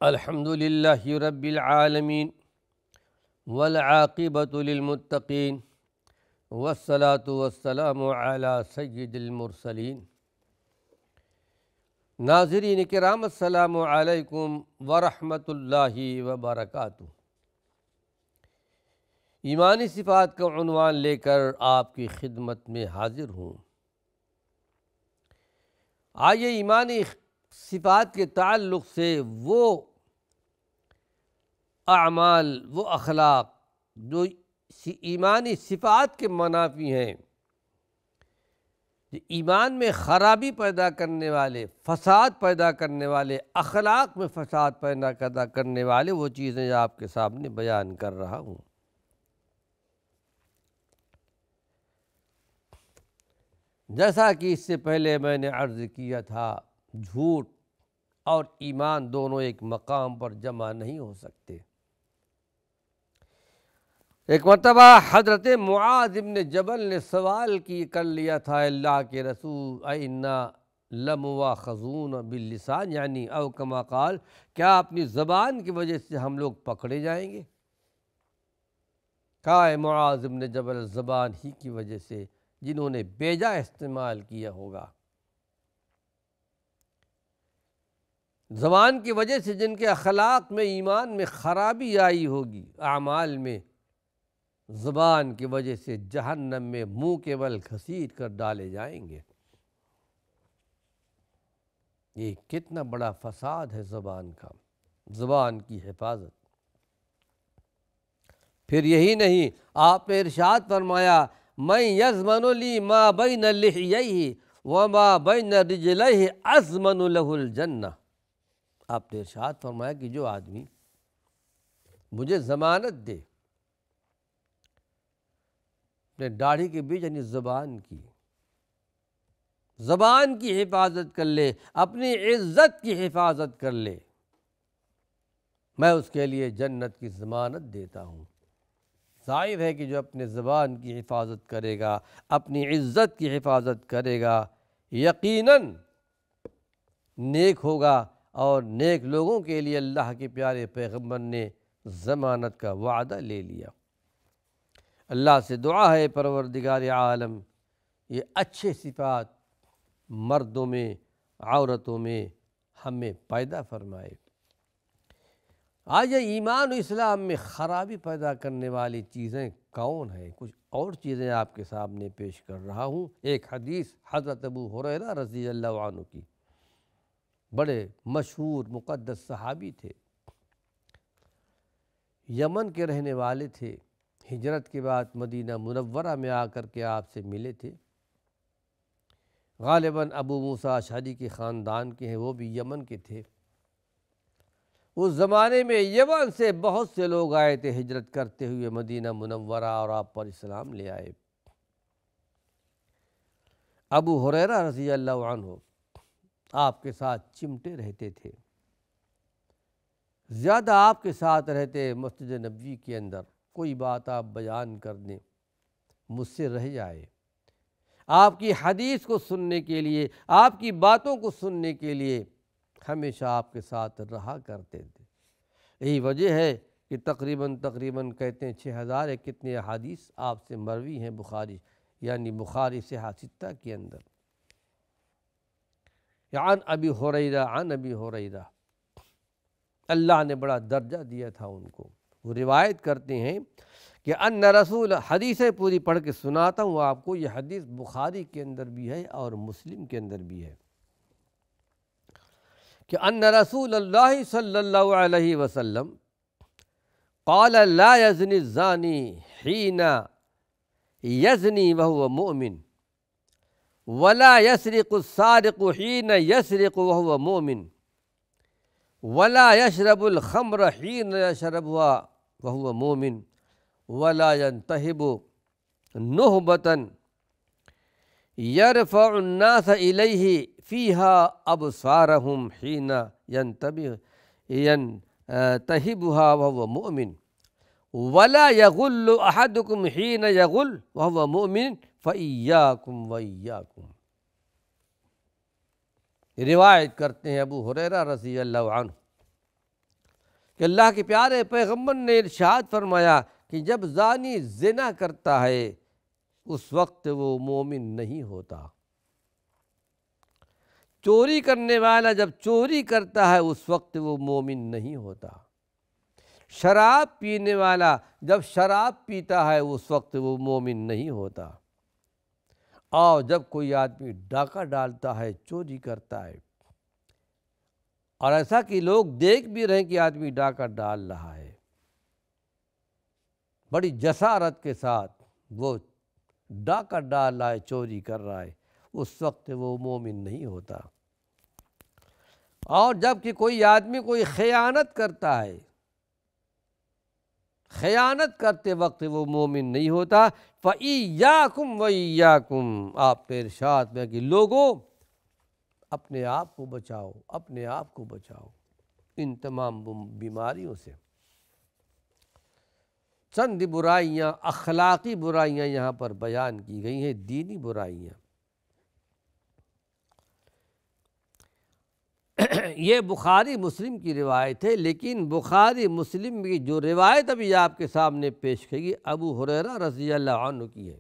الحمد للہ رب العالمین والعاقبۃ للمتقین والصلاۃ والسلام علی سید المرسلین۔ ناظرین کرام السلام علیکم ورحمۃ اللہ وبرکاتہ۔ ایمانی صفات کا عنوان لے کر آپ کی خدمت میں حاضر ہوں۔ آئیے ایمانی صفات کے تعلق سے وہ اعمال، وہ اخلاق جو ایمانی صفات کے منافی ہیں، ایمان میں خرابی پیدا کرنے والے، فساد پیدا کرنے والے، اخلاق میں فساد پیدا کرنے والے وہ چیزیں آپ کے سامنے بیان کر رہا ہوں۔ جیسا کہ اس سے پہلے میں نے عرض کیا تھا، جھوٹ اور ایمان دونوں ایک مقام پر جمع نہیں ہو سکتے۔ ایک مرتبہ حضرت معاذ بن جبل نے سوال کر لیا تھا، اللہ کے رسول اِنَّا لَمُؤَاخَذُونَ بِاللِّسَانِ، یعنی او کما قال، کیا اپنی زبان کی وجہ سے ہم لوگ پکڑے جائیں گے؟ کہا ہے معاذ بن جبل، زبان ہی کی وجہ سے جنہوں نے بیجا استعمال کیا ہوگا، زبان کی وجہ سے جن کے اخلاق میں، ایمان میں خرابی آئی ہوگی، اعمال میں، زبان کی وجہ سے جہنم میں منہ کے بل گھسیٹ کر ڈالے جائیں گے۔ یہ کتنا بڑا فساد ہے زبان کا، زبان کی حفاظت۔ پھر یہی نہیں، آپ نے ارشاد فرمایا، مَن یضمن لی ما بین لحییہ وما بین رجلیہ اضمن لہ الجنہ۔ آپ نے ارشاد فرمایا کہ جو آدمی مجھے ضمانت دے، اپنے داڑھی کے بیچ یعنی زبان کی حفاظت کر لے، اپنی عزت کی حفاظت کر لے، میں اس کے لیے جنت کی ضمانت دیتا ہوں۔ ظاہر ہے کہ جو اپنے زبان کی حفاظت کرے گا، اپنی عزت کی حفاظت کرے گا، یقیناً نیک ہوگا، اور نیک لوگوں کے لیے اللہ کے پیارے پیغمبر نے ضمانت کا وعدہ لے لیا۔ اللہ سے دعا ہے پروردگار عالم یہ اچھے صفات مردوں میں، عورتوں میں ہمیں پیدا فرمائے۔ آج ایمان و اسلام میں خرابی پیدا کرنے والی چیزیں کون ہیں؟ کچھ اور چیزیں آپ کے سامنے پیش کر رہا ہوں۔ ایک حدیث حضرت ابو ہریرہ رضی اللہ عنہ کی، بڑے مشہور مقدس صحابی تھے، یمن کے رہنے والے تھے، ہجرت کے بعد مدینہ منورہ میں آ کر کے آپ سے ملے تھے۔ غالباً ابو موسیٰ اشعری کے خاندان کے ہیں، وہ بھی یمن کے تھے۔ اس زمانے میں یمن سے بہت سے لوگ آئے تھے ہجرت کرتے ہوئے مدینہ منورہ، اور آپ پر اسلام لے آئے۔ ابو ہریرہ رضی اللہ عنہ آپ کے ساتھ چمٹے رہتے تھے، زیادہ آپ کے ساتھ رہتے۔ مسجد نبوی کے اندر کوئی بات آپ بیان کر دیں، مجھ سے رہ جائے، آپ کی حدیث کو سننے کے لیے، آپ کی باتوں کو سننے کے لیے ہمیشہ آپ کے ساتھ رہا کرتے تھے۔ یہی وجہ ہے کہ تقریباً کہتے ہیں 6000 کتنے احادیث آپ سے مروی ہیں بخاری، یعنی بخاری صحیح ستہ کے اندر۔ عن ابی ہریرہ، اللہ نے بڑا درجہ دیا تھا ان کو۔ وہ روایت کرتے ہیں کہ ان رسول، حدیثیں پوری پڑھ کے سناتا ہوں آپ کو، یہ حدیث بخاری کے اندر بھی ہے اور مسلم کے اندر بھی ہے، کہ ان رسول اللہ صلی اللہ علیہ وسلم قال لا یزنی الزانی حین یزنی وہو مؤمن ولا یسرق السارق حین یسرق وہو مؤمن ولا یشرب الخمر حین یشربها وہو مؤمن ولا ينتهب نہبة يرفع الناس إليه فيها أبصارهم حين ينتهبها وهو مؤمن ولا يغل أحدكم حين يغل وهو مؤمن فإياكم وإياكم۔ روایت کرتے ہیں ابو ہریرہ رضی اللہ عنہ کہ اللہ کے پیارے پیغمبر نے ارشاد فرمایا کہ جب زانی زنا کرتا ہے اس وقت وہ مومن نہیں ہوتا، چوری کرنے والا جب چوری کرتا ہے اس وقت وہ مومن نہیں ہوتا، شراب پینے والا جب شراب پیتا ہے اس وقت وہ مومن نہیں ہوتا، اور جب کوئی آدمی ڈاکہ ڈالتا ہے، چوری کرتا ہے، اور ایسا کہ لوگ دیکھ بھی رہے ہیں کہ آدمی ڈاکہ ڈال رہا ہے، بڑی جسارت کے ساتھ وہ ڈاکہ ڈال رہا ہے، چوری کر رہا ہے، اس وقت وہ مومن نہیں ہوتا۔ اور جب کہ کوئی آدمی کوئی خیانت کرتا ہے، خیانت کرتے وقت وہ مومن نہیں ہوتا۔ فَإِيَّاكُمْ وَإِيَّاكُمْ، آپ نے ارشاد میں کہ لوگوں اپنے آپ کو بچاؤ، اپنے آپ کو بچاؤ ان تمام بیماریوں سے۔ چند برائیاں، اخلاقی برائیاں یہاں پر بیان کی گئی ہیں، دینی برائیاں۔ یہ بخاری مسلم کی روایت ہے، لیکن بخاری مسلم کی جو روایت ابھی آپ کے سامنے پیش کی گئی ابو ہریرہ رضی اللہ عنہ کی ہے،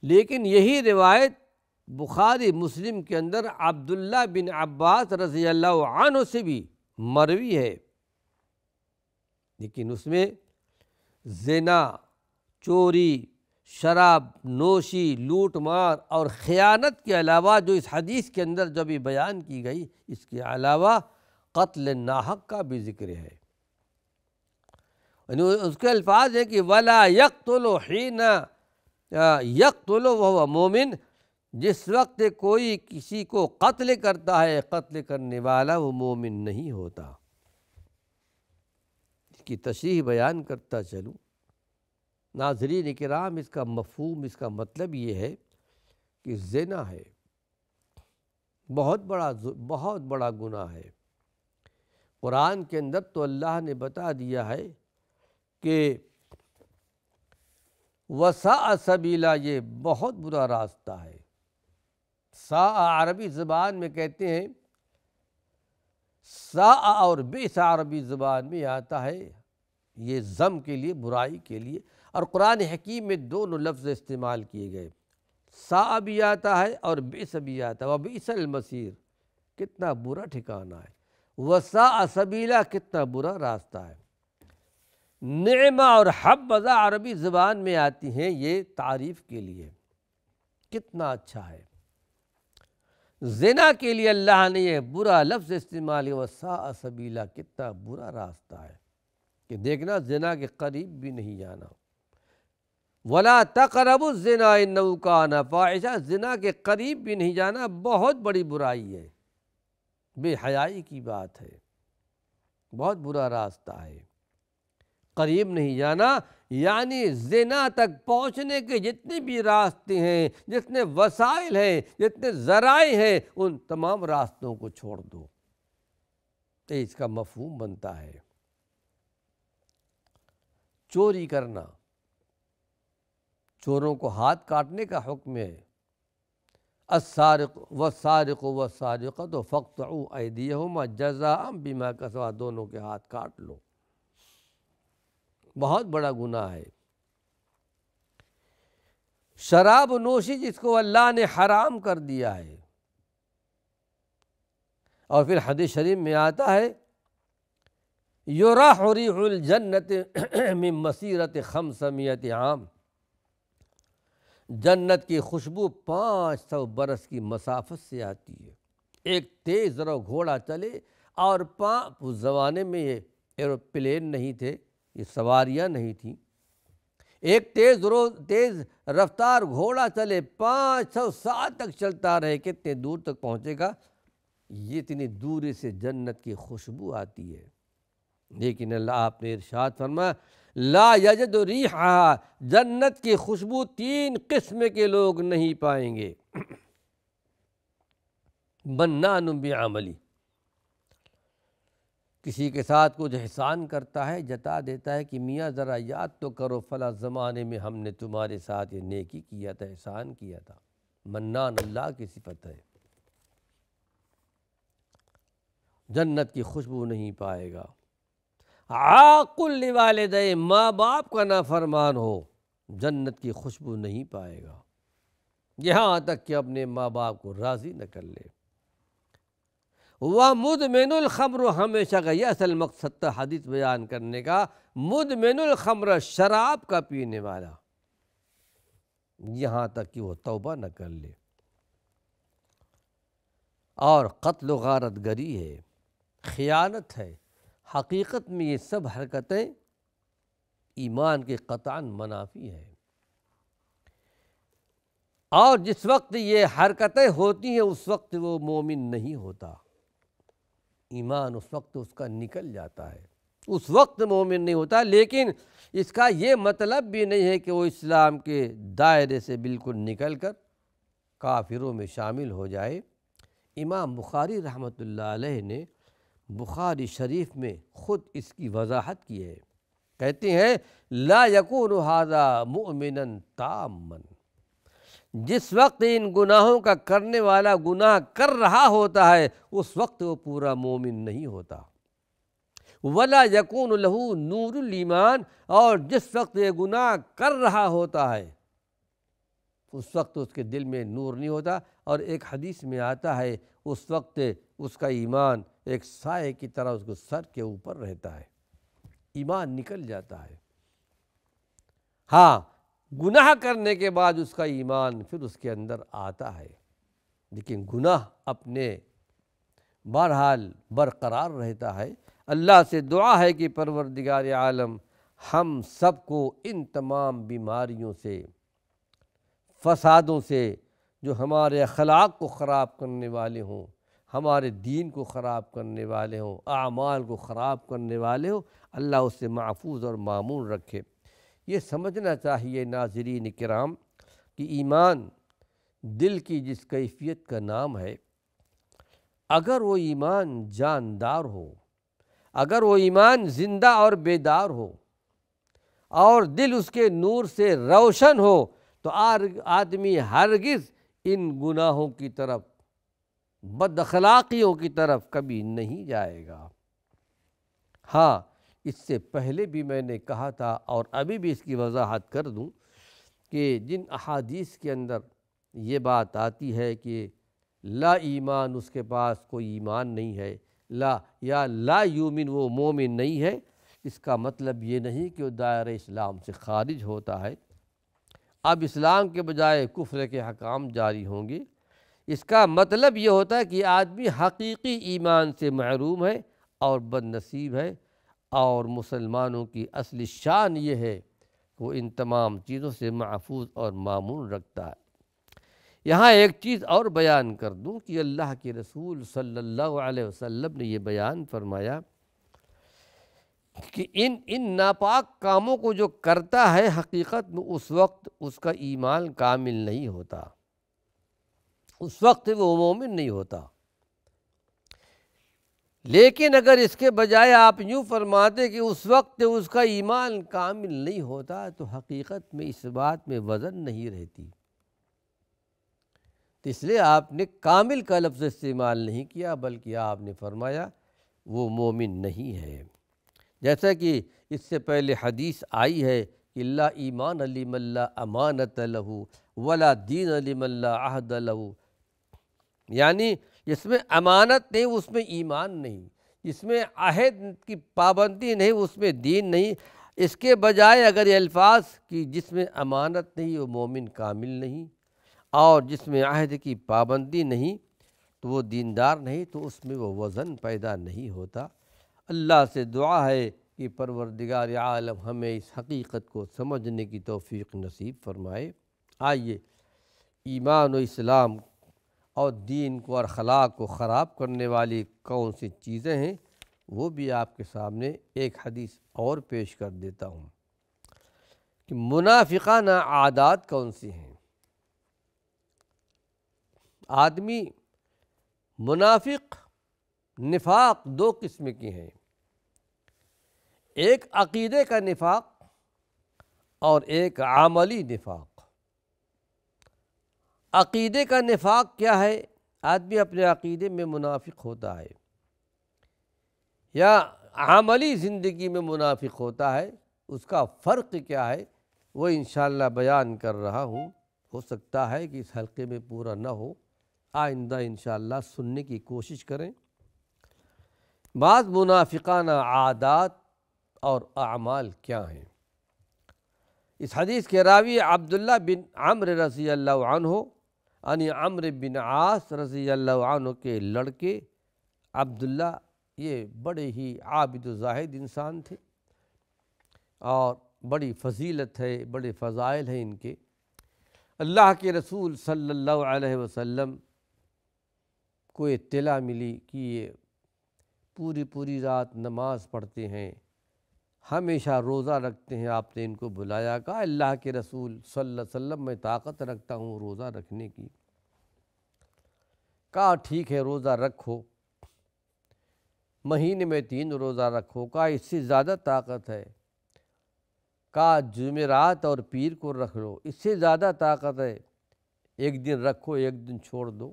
لیکن یہی روایت بخاری مسلم کے اندر عبداللہ بن عباس رضی اللہ عنہ سے بھی مروی ہے، لیکن اس میں زنا، چوری، شراب نوشی، لوٹ مار اور خیانت کے علاوہ جو اس حدیث کے اندر جو بھی بیان کی گئی، اس کے علاوہ قتل ناحق کا بھی ذکر ہے۔ یعنی اس کے الفاظ ہیں کہ وَلَا يَقْتُلُ حِينَ يَقْتُلُ وَهُوَ مُؤْمِنٌ، جس وقت کوئی کسی کو قتل کرتا ہے، قتل کرنے والا وہ مومن نہیں ہوتا۔ اس کی تشریح بیان کرتا چلوں۔ ناظرین کرام، اس کا مفہوم، اس کا مطلب یہ ہے کہ زنا ہے، بہت بڑا گناہ ہے۔ قرآن کے اندر تو اللہ نے بتا دیا ہے کہ وَسَاءَ سَبِيلًا، یہ بہت برا راستہ ہے۔ ساء عربی زبان میں کہتے ہیں، ساء اور بئس عربی زبان میں آتا ہے، یہ ذم کے لیے، برائی کے لیے، اور قرآن حکیم میں دونوں لفظ استعمال کیے گئے، ساء بھی آتا ہے اور بئس بھی آتا ہے۔ وَبِئْسَ الْمَصِيرُ، کتنا برا ٹھکانہ ہے۔ وَسَاءَ سَبِيلًا، کتنا برا راستہ ہے۔ نعمہ اور حبذا عربی زبان میں آتی ہیں یہ تعریف کے لیے، کتنا اچھا ہے۔ زنا کے لیے اللہ نے یہ برا لفظ استعمال کیا، وَسَاءَ سَبِيلًا، کتنا برا راستہ ہے کہ دیکھنا زنا کے قریب بھی نہیں جانا۔ وَلَا تَقْرَبُوا الزِّنَا إِنَّهُ كَانَ فَاحِشًا، زنا کے قریب بھی نہیں جانا، بہت بڑی برائی ہے، بے حیائی کی بات ہے، بہت برا راستہ ہے۔ قریب نہیں جانا یعنی زنا تک پہنچنے کے جتنے بھی راستے ہیں، جتنے وسائل ہیں، جتنے ذرائع ہیں، ان تمام راستوں کو چھوڑ دو۔ تو اس کا مفہوم بنتا ہے چوری کرنا، چوروں کو ہاتھ کاٹنے کا حکم ہے۔ السارق والسارق والسارقۃ فاقطعوا ایدیہما جزاء بما کسبا، دونوں کے ہاتھ کاٹ لو، بہت بڑا گناہ ہے۔ شراب نوشی جس کو اللہ نے حرام کر دیا ہے، اور پھر حدیث شریف میں آتا ہے یراح ریح الجنت من مسیرت 500 عام، جنت کی خوشبو 500 برس کی مسافت سے آتی ہے۔ ایک تیز رو گھوڑا چلے، اور اس زمانے میں یہ ایروپلین نہیں تھے، یہ سواریاں نہیں تھیں، ایک تیز رفتار گھوڑا چلے، 500 سال تک چلتا رہے، کتنے دور تک پہنچے گا؟ یہ اتنی دوری سے جنت کی خوشبو آتی ہے، لیکن اللہ آپ نے ارشاد فرمایا لا یجد ریحہا، جنت کی خوشبو 3 قسم کے لوگ نہیں پائیں گے۔ منان بعملی، کسی کے ساتھ کچھ احسان کرتا ہے، جتا دیتا ہے کہ میاں ذرا یاد تو کرو فلاں زمانے میں ہم نے تمہارے ساتھ یہ نیکی کیا تھا، احسان کیا تھا۔ منان اللہ کی صفت ہے، جنت کی خوشبو نہیں پائے گا۔ عاق لوالدیہ، ماں باپ کا نافرمان ہو، جنت کی خوشبو نہیں پائے گا، یہاں تک کہ اپنے ماں باپ کو راضی نہ کر لے۔ وَمُدْمِنُ الْخَمْرُ، ہمیشہ کا یہ اصل مقصد تھا حدیث بیان کرنے کا، مدمن الخمر، شراب کا پینے والا، یہاں تک کہ وہ توبہ نہ کر لے۔ اور قتل و غارت گری ہے، خیانت ہے، حقیقت میں یہ سب حرکتیں ایمان کے قطعاً منافی ہیں، اور جس وقت یہ حرکتیں ہوتی ہیں اس وقت وہ مومن نہیں ہوتا، ایمان اس وقت اس کا نکل جاتا ہے، اس وقت مومن نہیں ہوتا۔ لیکن اس کا یہ مطلب بھی نہیں ہے کہ وہ اسلام کے دائرے سے بالکل نکل کر کافروں میں شامل ہو جائے۔ امام بخاری رحمۃ اللہ علیہ نے بخاری شریف میں خود اس کی وضاحت کی ہے، کہتے ہیں لا یکون ھذا مؤمنا تاما، جس وقت ان گناہوں کا کرنے والا گناہ کر رہا ہوتا ہے اس وقت وہ پورا مومن نہیں ہوتا۔ ولا یکون لہ نور الایمان، اور جس وقت یہ گناہ کر رہا ہوتا ہے اس وقت اس کے دل میں نور نہیں ہوتا، اور ایک حدیث میں آتا ہے اس وقت اس کا ایمان ایک سائے کی طرح اس کو سر کے اوپر رہتا ہے، ایمان نکل جاتا ہے۔ ہاں، گناہ کرنے کے بعد اس کا ایمان پھر اس کے اندر آتا ہے، لیکن گناہ اپنے بہرحال برقرار رہتا ہے۔ اللہ سے دعا ہے کہ پروردگار عالم ہم سب کو ان تمام بیماریوں سے، فسادوں سے، جو ہمارے اخلاق کو خراب کرنے والے ہوں، ہمارے دین کو خراب کرنے والے ہوں، اعمال کو خراب کرنے والے ہوں، اللہ اس سے محفوظ اور مامون رکھے۔ یہ سمجھنا چاہیے ناظرین کرام کہ ایمان دل کی جس کیفیت کا نام ہے، اگر وہ ایمان جاندار ہو، اگر وہ ایمان زندہ اور بیدار ہو اور دل اس کے نور سے روشن ہو تو آدمی ہرگز ان گناہوں کی طرف، بد اخلاقیوں کی طرف کبھی نہیں جائے گا۔ ہاں، اس سے پہلے بھی میں نے کہا تھا اور ابھی بھی اس کی وضاحت کر دوں کہ جن احادیث کے اندر یہ بات آتی ہے کہ لا ایمان، اس کے پاس کوئی ایمان نہیں ہے، لا یومن، وہ مومن نہیں ہے، اس کا مطلب یہ نہیں کہ وہ دائرہ اسلام سے خارج ہوتا ہے، اب اسلام کے بجائے کفر کے حکام جاری ہوں گے۔ اس کا مطلب یہ ہوتا ہے کہ آدمی حقیقی ایمان سے محروم ہے اور بد نصیب ہے، اور مسلمانوں کی اصلی شان یہ ہے کہ وہ ان تمام چیزوں سے محفوظ اور مامون رکھتا ہے۔ یہاں ایک چیز اور بیان کر دوں کہ اللہ کے رسول صلی اللہ علیہ وسلم نے یہ بیان فرمایا کہ ان ناپاک کاموں کو جو کرتا ہے حقیقت میں اس وقت اس کا ایمان کامل نہیں ہوتا، اس وقت وہ مومن نہیں ہوتا۔ لیکن اگر اس کے بجائے آپ یوں فرماتے کہ اس وقت اس کا ایمان کامل نہیں ہوتا، تو حقیقت میں اس بات میں وزن نہیں رہتی، تو اس لیے آپ نے کامل کا لفظ استعمال نہیں کیا، بلکہ آپ نے فرمایا وہ مومن نہیں ہے۔ جیسا کہ اس سے پہلے حدیث آئی ہے کہ لا ایمان لمن لا امانت لہ ولا دین لمن لا عہد لہ، یعنی جس میں امانت نہیں اس میں ایمان نہیں، جس میں عہد کی پابندی نہیں اس میں دین نہیں۔ اس کے بجائے اگر یہ الفاظ کہ جس میں امانت نہیں وہ مومن کامل نہیں، اور جس میں عہد کی پابندی نہیں تو وہ دیندار نہیں، تو اس میں وہ وزن پیدا نہیں ہوتا۔ اللہ سے دعا ہے کہ پروردگار عالم ہمیں اس حقیقت کو سمجھنے کی توفیق نصیب فرمائے۔ آئیے ایمان و اسلام اور دین کو اور اخلاق کو خراب کرنے والی کون سی چیزیں ہیں وہ بھی آپ کے سامنے ایک حدیث اور پیش کر دیتا ہوں کہ منافقانہ عادات کون سی ہیں۔ آدمی منافق، نفاق دو قسم کے ہیں، ایک عقیدے کا نفاق اور ایک عملی نفاق۔ عقیدے کا نفاق کیا ہے؟ آدمی اپنے عقیدے میں منافق ہوتا ہے، یا عملی زندگی میں منافق ہوتا ہے، اس کا فرق کیا ہے، وہ انشاءاللہ بیان کر رہا ہوں۔ ہو سکتا ہے کہ اس حلقے میں پورا نہ ہو، آئندہ انشاءاللہ سننے کی کوشش کریں۔ بعض منافقانہ عادات اور اعمال کیا ہیں؟ اس حدیث کے راوی عبداللہ بن عمرو رضی اللہ عنہ یعنی عمرو بن عاص رضی اللہ عنہ کے لڑکے عبداللہ، یہ بڑے ہی عابد و زاہد انسان تھے اور بڑی فضیلت ہے، بڑے فضائل ہیں ان کے۔ اللہ کے رسول صلی اللہ علیہ وسلم کو اطلاع ملی کہ یہ پوری رات نماز پڑھتے ہیں، ہمیشہ روزہ رکھتے ہیں۔ آپ نے ان کو بلایا، کہا اللہ کے رسول صلی اللہ علیہ وسلم میں طاقت رکھتا ہوں روزہ رکھنے کی۔ کہا ٹھیک ہے روزہ رکھو، مہینے میں 3 روزہ رکھو۔ کہا اس سے زیادہ طاقت ہے۔ کہا جمعرات اور پیر کو رکھ لو، اس سے زیادہ طاقت ہے، ایک دن رکھو ایک دن چھوڑ دو۔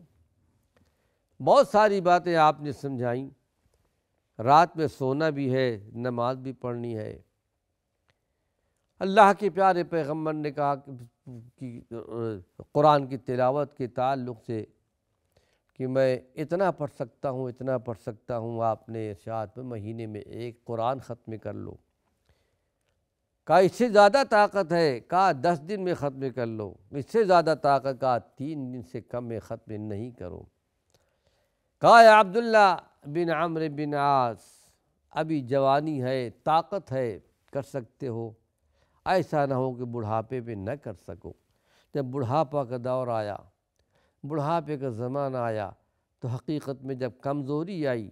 بہت ساری باتیں آپ نے سمجھائیں، رات میں سونا بھی ہے، نماز بھی پڑھنی ہے۔ اللہ کے پیارے پیغمبر نے کہا کہ قرآن کی تلاوت کے تعلق سے کہ میں اتنا پڑھ سکتا ہوں اتنا پڑھ سکتا ہوں۔ آپ نے ارشاد میں مہینے میں 1 قرآن ختم کر لو۔ کہا اس سے زیادہ طاقت ہے، کہا 10 دن میں ختم کر لو۔ اس سے زیادہ طاقت، کہا 3 دن سے کم میں ختم نہیں کرو۔ کہا یا عبداللہ بن عمرو بن عاص، ابھی جوانی ہے، طاقت ہے، کر سکتے ہو، ایسا نہ ہو کہ بڑھاپے پہ نہ کر سکو۔ جب بڑھاپا کا دور آیا، بڑھاپے کا زمانہ آیا، تو حقیقت میں جب کمزوری آئی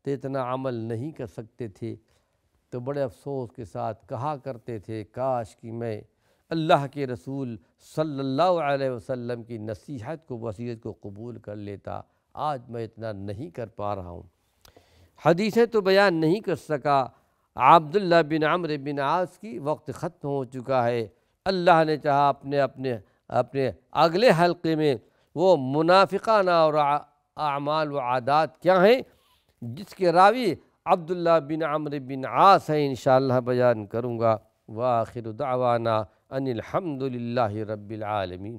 تو اتنا عمل نہیں کر سکتے تھے، تو بڑے افسوس کے ساتھ کہا کرتے تھے کاش کہ میں اللہ کے رسول صلی اللہ علیہ وسلم کی نصیحت کو، وصیت کو قبول کر لیتا، آج میں اتنا نہیں کر پا رہا ہوں۔ حدیثیں تو بیان نہیں کر سکا عبداللہ بن عمرو بن عاص کی، وقت ختم ہو چکا ہے۔ اللہ نے چاہا اپنے اگلے حلقے میں وہ منافقانہ اور اعمال و عادات کیا ہیں جس کے راوی عبداللہ بن عمرو بن عاص ہیں، انشاءاللہ بیان کروں گا۔ وآخر دعوانا ان الحمد للہ رب العالمین۔